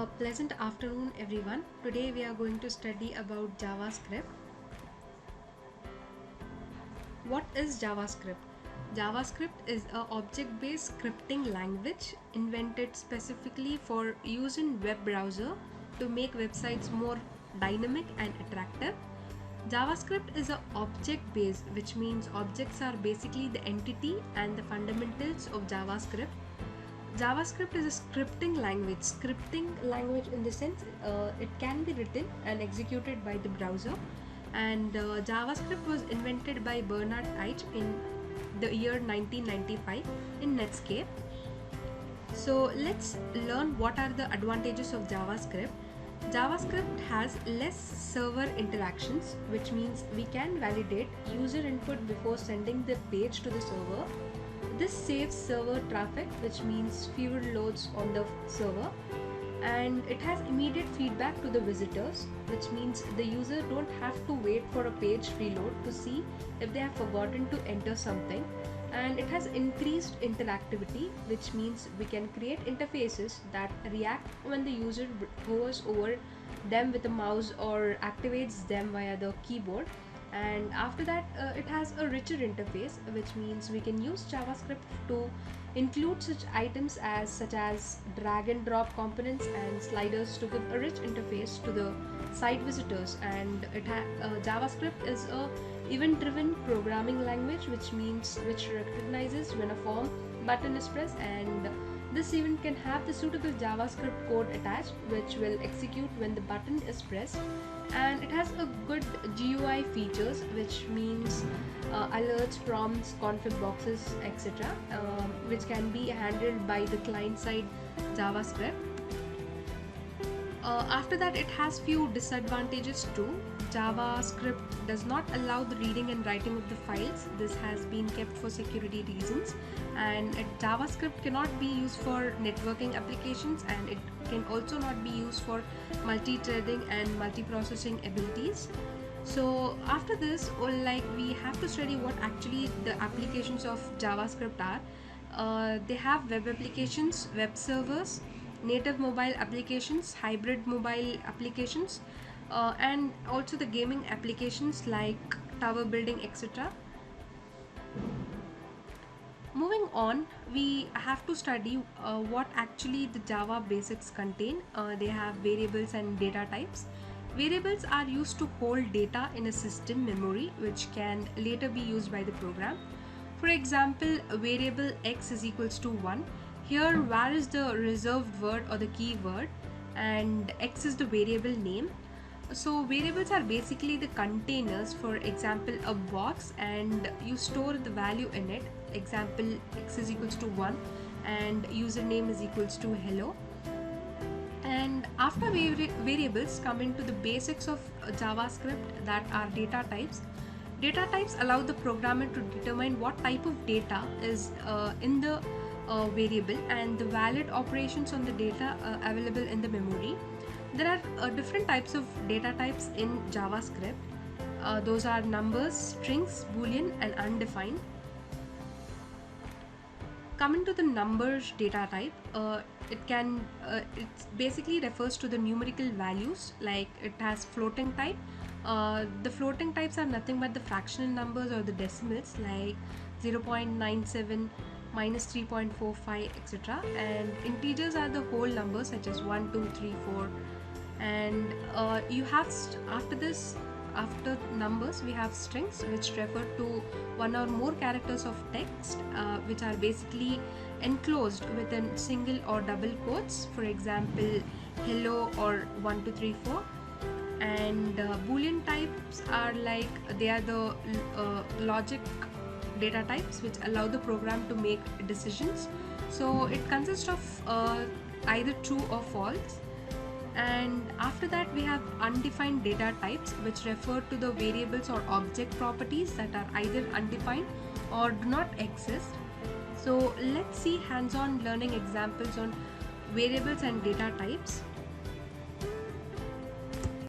Pleasant afternoon everyone. Today we are going to study about JavaScript. What is JavaScript? JavaScript is an object-based scripting language invented specifically for use in web browser to make websites more dynamic and attractive. JavaScript is an object-based, which means objects are basically the entity and the fundamentals of JavaScript. JavaScript is a scripting language. Scripting language in the sense it can be written and executed by the browser. And JavaScript was invented by Bernard Eich in the year 1995 in Netscape. So let's learn what are the advantages of JavaScript. JavaScript has less server interactions, which means we can validate user input before sending the page to the server. This saves server traffic, which means fewer loads on the server, and it has immediate feedback to the visitors, which means the user don't have to wait for a page reload to see if they have forgotten to enter something. And it has increased interactivity, which means we can create interfaces that react when the user hovers over them with a mouse or activates them via the keyboard. And after that it has a richer interface, which means we can use JavaScript to include such items such as drag and drop components and sliders to give a rich interface to the site visitors. And JavaScript is a event-driven programming language, which recognizes when a form button is pressed, and this event can have the suitable JavaScript code attached, which will execute when the button is pressed. And it has a good GUI features, which means alerts, prompts, config boxes, etc., which can be handled by the client-side JavaScript. After that, it has few disadvantages too. JavaScript does not allow the reading and writing of the files. This has been kept for security reasons. And JavaScript cannot be used for networking applications, and it can also not be used for multi-threading and multi-processing abilities. So after this, we have to study what actually the applications of JavaScript are. They have web applications, web servers, native mobile applications, hybrid mobile applications, and also the gaming applications like tower building, etc. Moving on, we have to study what actually the Java basics contain. They have variables and data types. Variables are used to hold data in a system memory, which can later be used by the program. For example, a variable x is equals to 1. Here var is the reserved word or the keyword, and x is the variable name. So variables are basically the containers. For example, a box, and you store the value in it. Example, x is equals to 1 and username is equals to hello. And after variables, come into the basics of JavaScript, that are data types. Data types allow the programmer to determine what type of data is in the variable and the valid operations on the data available in the memory. There are different types of data types in JavaScript. Those are numbers, strings, Boolean, and undefined. Coming to the numbers data type, it basically refers to the numerical values, like it has floating type. The floating types are nothing but the fractional numbers or the decimals, like 0.97, minus 3.45, etc. And integers are the whole numbers such as 1, 2, 3, 4. And you have after numbers, we have strings, which refer to one or more characters of text, which are basically enclosed within single or double quotes. For example, hello or 1, 2, 3, 4. And Boolean types are they are the logic data types, which allow the program to make decisions. So it consists of either true or false. And after that, we have undefined data types, which refer to the variables or object properties that are either undefined or do not exist. So let's see hands-on learning examples on variables and data types.